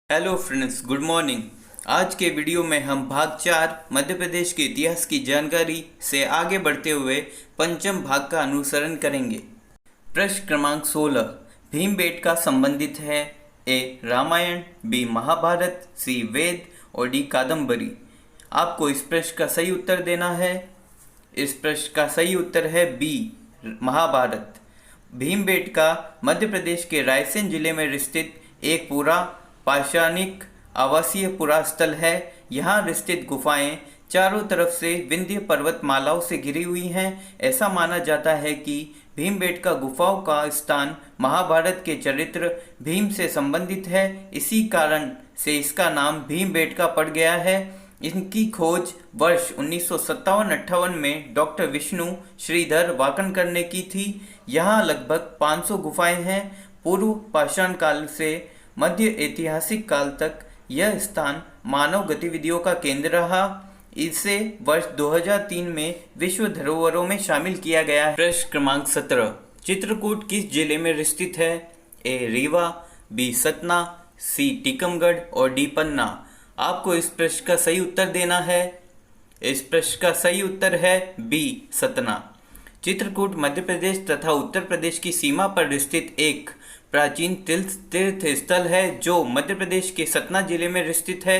Hello friends, good morning. आज के video में हम भाग 4 मध्य प्रदेश के इतिहास की जानकारी से आगे बढ़ते हुए पंचम भाग का अनुसरण करेंगे। प्रश्न क्रमांक 16 भीमबेटका संबंधित है। ए रामायण, बी महाभारत, सी वेद और डी कादम्बरी। आपको इस प्रश्न का सही उत्तर देना है। इस प्रश्न का सही उत्तर है बी महाभारत। भीमबेटका मध्य प्रदेश के रायसेन जिले में स्थित एक पूरा पाषाणिक आवासीय पुरास्थल है। यहाँ स्थित गुफाएं चारों तरफ से विंध्य पर्वतमालाओं से घिरी हुई हैं। ऐसा माना जाता है कि भीमबेटका गुफाओं का स्थान महाभारत के चरित्र भीम से संबंधित है। इसी कारण से इसका नाम भीमबेटका पड़ गया है। इनकी खोज वर्ष 1957-58 में डॉक्टर विष्णु श्रीधर वाकनकर ने की थी। यहाँ लगभग 500 गुफाएं हैं। पूर्व पाषाण काल से मध्य ऐतिहासिक काल तक यह स्थान मानव गतिविधियों का केंद्र रहा। इसे वर्ष 2003 में विश्व धरोहरों में शामिल किया गया है। प्रश्न क्रमांक 17 चित्रकूट किस जिले में स्थित है? ए रीवा, बी सतना, सी टीकमगढ़ और डी पन्ना। आपको इस प्रश्न का सही उत्तर देना है। इस प्रश्न का सही उत्तर है बी सतना। चित्रकूट मध्य प्रदेश तथा उत्तर प्रदेश की सीमा पर स्थित एक प्राचीन तीर्थ स्थल है जो मध्य प्रदेश के सतना जिले में स्थित है।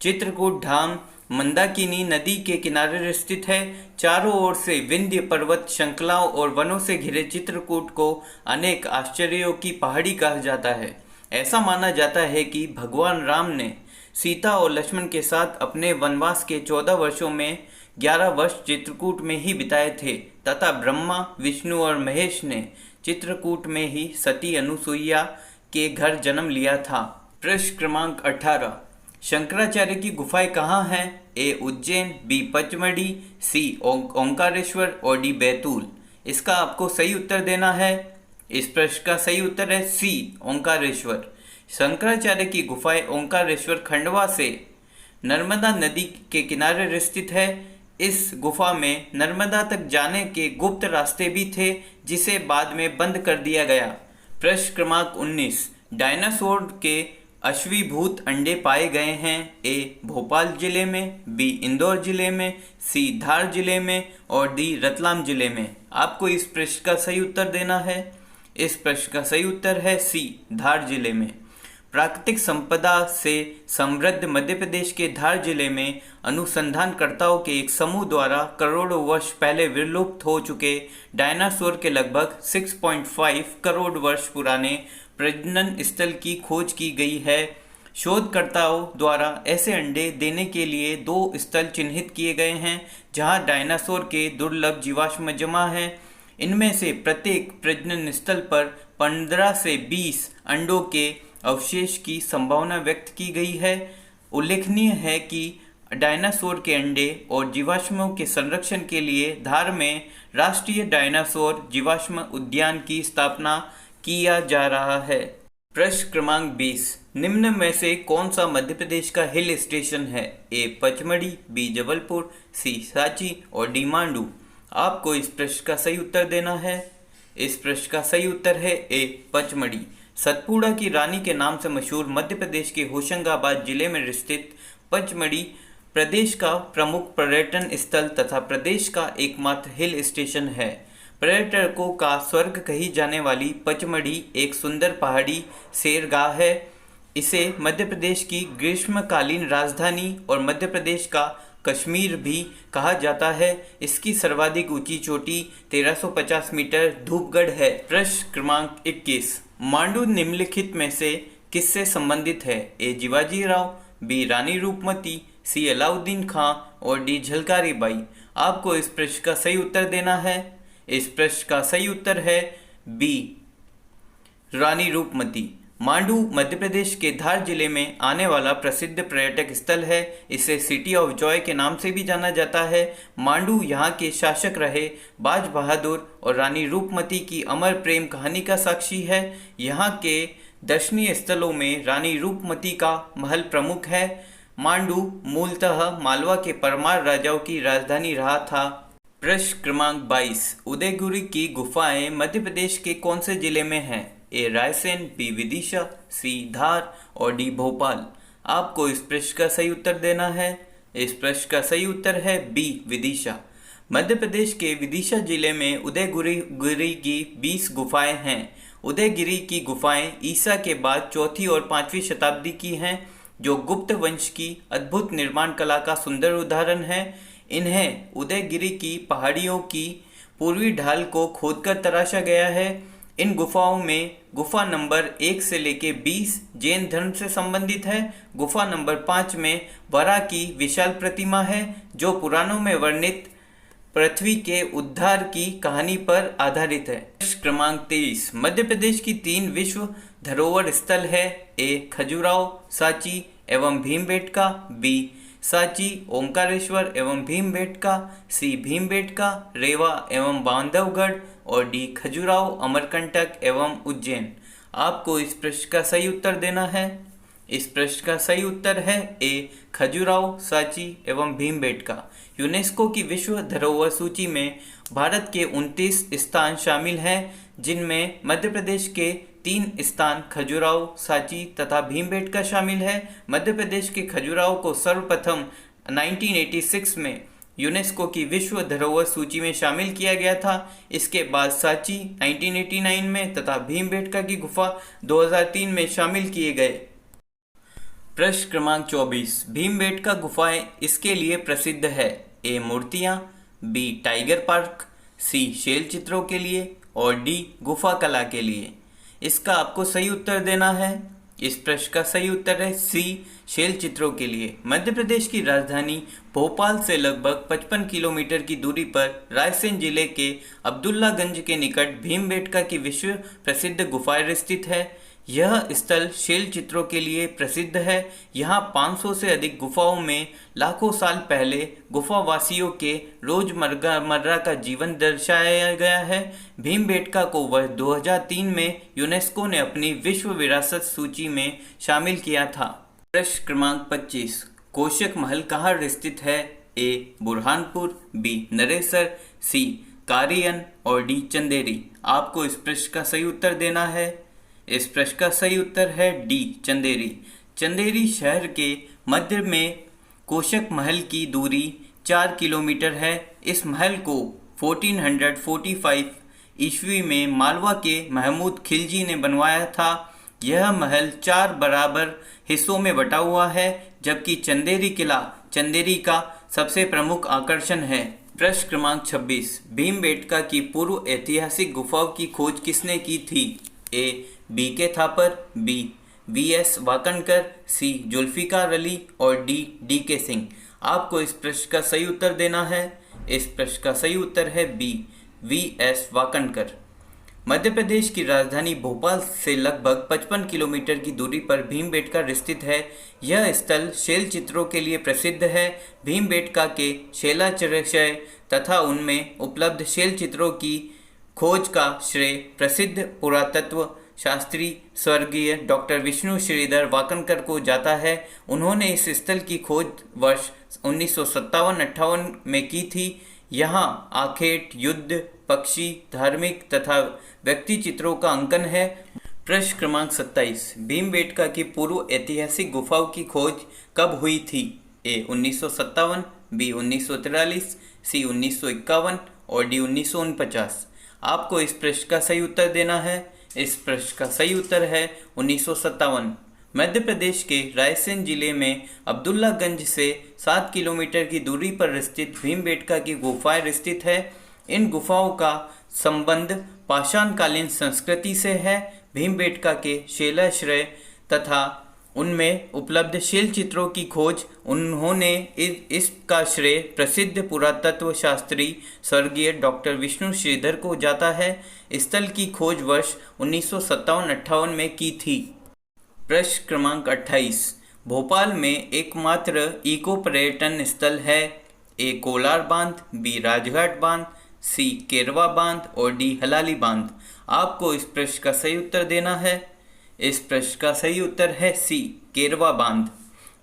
चित्रकूट धाम मंदाकिनी नदी के किनारे स्थित है। चारों ओर से विंध्य पर्वत श्रृंखलाओं और वनों से घिरे चित्रकूट को अनेक आश्चर्यों की पहाड़ी कहा जाता है। ऐसा माना जाता है कि भगवान राम ने सीता और लक्ष्मण के साथ अपने वनवास के 14 वर्षों में 11 वर्ष चित्रकूट में ही बिताए थे तथा ब्रह्मा, विष्णु और महेश ने चित्रकूट में ही सती अनुसुईया के घर जन्म लिया था। प्रश्न क्रमांक 18 शंकराचार्य की गुफाएं कहाँ हैं? ए उज्जैन, बी पचमढ़ी, सी ओंकारेश्वर और डी बैतूल। इसका आपको सही उत्तर देना है। इस प्रश्न का सही उत्तर है सी ओंकारेश्वर। शंकराचार्य की गुफाएं ओंकारेश्वर खंडवा से नर्मदा नदी के किनारे स्थित है। इस गुफा में नर्मदा तक जाने के गुप्त रास्ते भी थे जिसे बाद में बंद कर दिया गया। प्रश्न क्रमांक 19 डायनासोर के अश्वीभूत अंडे पाए गए हैं। ए भोपाल जिले में, बी इंदौर जिले में, सी धार जिले में और डी रतलाम जिले में। आपको इस प्रश्न का सही उत्तर देना है। इस प्रश्न का सही उत्तर है सी धार जिले में। प्राकृतिक संपदा से समृद्ध मध्य प्रदेश के धार जिले में अनुसंधानकर्ताओं के एक समूह द्वारा करोड़ों वर्ष पहले विलुप्त हो चुके डायनासोर के लगभग 6.5 करोड़ वर्ष पुराने प्रजनन स्थल की खोज की गई है। शोधकर्ताओं द्वारा ऐसे अंडे देने के लिए 2 स्थल चिन्हित किए गए हैं जहां डायनासोर के दुर्लभ जीवाश्म जमा हैं। इनमें से प्रत्येक प्रजनन स्थल पर 15 से 20 अंडों के अवशेष की संभावना व्यक्त की गई है। उल्लेखनीय है कि डायनासोर के अंडे और जीवाश्मों के संरक्षण के लिए धार में राष्ट्रीय डायनासोर जीवाश्म उद्यान की स्थापना किया जा रहा है। प्रश्न क्रमांक 20 निम्न में से कौन सा मध्य प्रदेश का हिल स्टेशन है? ए पचमढ़ी, बी जबलपुर, सी सांची और डी मांडू। आपको इस प्रश्न का सही उत्तर देना है। इस प्रश्न का सही उत्तर है ए पचमढ़ी। सतपुड़ा की रानी के नाम से मशहूर मध्य प्रदेश के होशंगाबाद जिले में स्थित पचमढ़ी प्रदेश का प्रमुख पर्यटन स्थल तथा प्रदेश का एकमात्र हिल स्टेशन है। पर्यटकों का स्वर्ग कही जाने वाली पचमढ़ी एक सुंदर पहाड़ी सैरगाह है। इसे मध्य प्रदेश की ग्रीष्मकालीन राजधानी और मध्य प्रदेश का कश्मीर भी कहा जाता है। इसकी सर्वाधिक ऊंची चोटी 1350 मीटर धूपगढ़ है। प्रश्न क्रमांक 21 मांडू निम्नलिखित में से किससे संबंधित है? ए शिवाजी राव, बी रानी रूपमती, सी अलाउद्दीन खां और डी झलकारी बाई। आपको इस प्रश्न का सही उत्तर देना है। इस प्रश्न का सही उत्तर है बी रानी रूपमती। मांडू मध्य प्रदेश के धार जिले में आने वाला प्रसिद्ध पर्यटक स्थल है। इसे सिटी ऑफ जॉय के नाम से भी जाना जाता है। मांडू यहाँ के शासक रहे बाज बहादुर और रानी रूपमती की अमर प्रेम कहानी का साक्षी है। यहाँ के दर्शनीय स्थलों में रानी रूपमती का महल प्रमुख है। मांडू मूलतः मालवा के परमार राजाओं की राजधानी रहा था। प्रश्न क्रमांक 22 उदयगिरि की गुफाएं मध्य प्रदेश के कौन से जिले में हैं? ए रायसेन, बी विदिशा, सी धार और डी भोपाल। आपको इस प्रश्न का सही उत्तर देना है। इस प्रश्न का सही उत्तर है बी विदिशा। मध्य प्रदेश के विदिशा जिले में उदयगिरी की 20 गुफाएं हैं। उदयगिरी की गुफाएं ईसा के बाद 4वीं और 5वीं शताब्दी की हैं, जो गुप्त वंश की अद्भुत निर्माण कला का सुंदर उदाहरण है। इन्हें उदयगिरी की पहाड़ियों की पूर्वी ढाल को खोदकर तराशा गया है। इन गुफाओं में गुफा नंबर 1 से लेकर 20 जैन धर्म से संबंधित है। गुफा नंबर 5 में वराह की विशाल प्रतिमा है, जो पुराणों में वर्णित पृथ्वी के उद्धार की कहानी पर आधारित है। प्रश्न क्रमांक 23, मध्य प्रदेश की 3 विश्व धरोहर स्थल है। ए खजुराहो, सांची एवं भीमबेटका, बी सांची, ओंकारेश्वर एवं भीमबेटका, सी भीमबेटका, रेवा एवं बांधवगढ़ और डी खजुराहो, अमरकंटक एवं उज्जैन। आपको इस प्रश्न का सही उत्तर देना है। इस प्रश्न का सही उत्तर है ए खजुराहो, सांची एवं भीमबेटका। यूनेस्को की विश्व धरोहर सूची में भारत के 29 स्थान शामिल हैं, जिनमें मध्य प्रदेश के 3 स्थान खजुराहो, सांची तथा भीमबेटका शामिल है। मध्य प्रदेश के खजुराहो को सर्वप्रथम 1986 में यूनेस्को की विश्व धरोहर सूची में शामिल किया गया था। इसके बाद सांची 1989 में तथा भीमबेटका की गुफा 2003 में शामिल किए गए। प्रश्न क्रमांक 24, भीमबेटका गुफाएं इसके लिए प्रसिद्ध है। ए मूर्तियां, बी टाइगर पार्क, सी शैल चित्रों के लिए और डी गुफा कला के लिए। इसका आपको सही उत्तर देना है। इस प्रश्न का सही उत्तर है सी शैल चित्रों के लिए। मध्य प्रदेश की राजधानी भोपाल से लगभग 55 किलोमीटर की दूरी पर रायसेन जिले के अब्दुल्लागंज के निकट भीमबेटका की विश्व प्रसिद्ध गुफाएं स्थित है। यह स्थल शैल चित्रों के लिए प्रसिद्ध है। यहाँ 500 से अधिक गुफाओं में लाखों साल पहले गुफावासियों के रोजमर्रा का जीवन दर्शाया गया है। भीमबेटका को वर्ष 2003 में यूनेस्को ने अपनी विश्व विरासत सूची में शामिल किया था। प्रश्न क्रमांक 25, कोशक महल कहाँ स्थित है। ए बुरहानपुर, बी नरेसर, सी कारियन और डी चंदेरी। आपको इस प्रश्न का सही उत्तर देना है। इस प्रश्न का सही उत्तर है डी चंदेरी। चंदेरी शहर के मध्य में कोशक महल की दूरी 4 किलोमीटर है। इस महल को 1445 ईस्वी में मालवा के महमूद खिलजी ने बनवाया था। यह महल 4 बराबर हिस्सों में बटा हुआ है, जबकि चंदेरी किला चंदेरी का सबसे प्रमुख आकर्षण है। प्रश्न क्रमांक 26, भीमबेटका की पूर्व ऐतिहासिक गुफाओं की खोज किसने की थी। ए बी के थापर, बी वी.एस. वाकणकर, सी जुल्फिकार अली और डी के सिंह। आपको इस प्रश्न का सही उत्तर देना है। इस प्रश्न का सही उत्तर है बी वी.एस. वाकणकर। मध्य प्रदेश की राजधानी भोपाल से लगभग 55 किलोमीटर की दूरी पर भीमबेटका स्थित है। यह स्थल शैल चित्रों के लिए प्रसिद्ध है। भीमबेटका के शैलाश्रय तथा उनमें उपलब्ध शैल चित्रों की खोज का श्रेय प्रसिद्ध पुरातत्व शास्त्री स्वर्गीय डॉक्टर विष्णु श्रीधर वाकणकर को जाता है। उन्होंने इस स्थल की खोज वर्ष 1957-58 में की थी। यहाँ आखेट, युद्ध, पक्षी, धार्मिक तथा व्यक्ति चित्रों का अंकन है। प्रश्न क्रमांक 27, भीमबेटका की पूर्व ऐतिहासिक गुफाओं की खोज कब हुई थी। ए 1957, बी 1943, सी 1951 और डी 1949। आपको इस प्रश्न का सही उत्तर देना है। इस प्रश्न का सही उत्तर है 1957। मध्य प्रदेश के रायसेन जिले में अब्दुल्लागंज से 7 किलोमीटर की दूरी पर स्थित भीमबेटका की गुफाएं स्थित है। इन गुफाओं का संबंध पाषाणकालीन संस्कृति से है। भीमबेटका के शैलाश्रय तथा उनमें उपलब्ध शैल चित्रों की खोज उन्होंने इसका श्रेय प्रसिद्ध पुरातत्व शास्त्री स्वर्गीय डॉक्टर विष्णु श्रीधर को जाता है। स्थल की खोज वर्ष 1957-58 में की थी। प्रश्न क्रमांक 28, भोपाल में एकमात्र इको पर्यटन स्थल है। ए कोलार बांध, बी राजघाट बांध, सी केरवा बांध और डी हलाली बांध। आपको इस प्रश्न का सही उत्तर देना है। इस प्रश्न का सही उत्तर है सी केरवा बांध।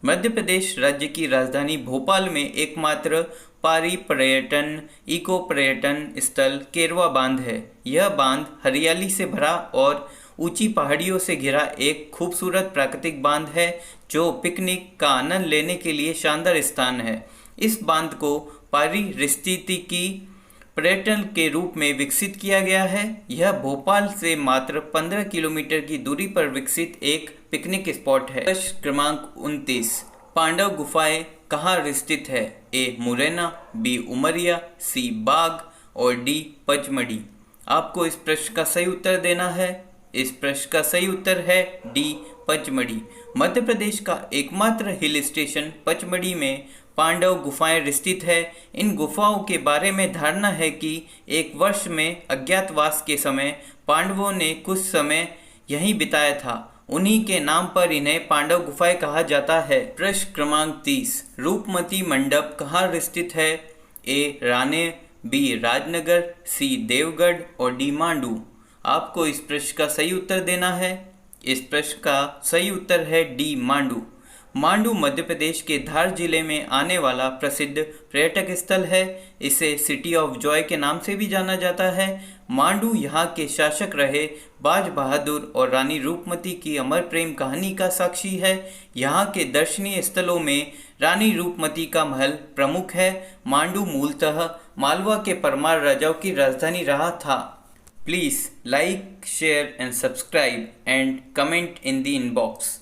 मध्य प्रदेश राज्य की राजधानी भोपाल में एकमात्र पारी पर्यटन इको पर्यटन स्थल केरवा बांध है। यह बांध हरियाली से भरा और ऊंची पहाड़ियों से घिरा एक खूबसूरत प्राकृतिक बांध है जो पिकनिक का आनंद लेने के लिए शानदार स्थान है। इस बांध को पारिस्थितिकी पर्यटन के रूप में विकसित किया गया है। यह भोपाल से मात्र 15 किलोमीटर की दूरी पर विकसित एक पिकनिक स्पॉट है। प्रश्न क्रमांक 29, पांडव गुफाएं कहाँ स्थित है? ए मुरैना, बी उमरिया, सी बाग और डी पचमढ़ी। आपको इस प्रश्न का सही उत्तर देना है। इस प्रश्न का सही उत्तर है डी पचमढ़ी। मध्य प्रदेश का एकमात्र हिल स्टेशन पचमढ़ी में पांडव गुफाएं स्थित है। इन गुफाओं के बारे में धारणा है कि एक वर्ष में अज्ञातवास के समय पांडवों ने कुछ समय यहीं बिताया था। उन्हीं के नाम पर इन्हें पांडव गुफाएं कहा जाता है। प्रश्न क्रमांक 30, रूपमती मंडप कहाँ स्थित है? ए राने, बी राजनगर, सी देवगढ़ और डी मांडू। आपको इस प्रश्न का सही उत्तर देना है। इस प्रश्न का सही उत्तर है डी मांडू। मांडू मध्य प्रदेश के धार जिले में आने वाला प्रसिद्ध पर्यटक स्थल है। इसे सिटी ऑफ जॉय के नाम से भी जाना जाता है। मांडू यहाँ के शासक रहे बाज बहादुर और रानी रूपमती की अमर प्रेम कहानी का साक्षी है। यहाँ के दर्शनीय स्थलों में रानी रूपमती का महल प्रमुख है। मांडू मूलतः मालवा के परमार राजाओं की राजधानी रहा था। Please like, share and subscribe and comment in the inbox.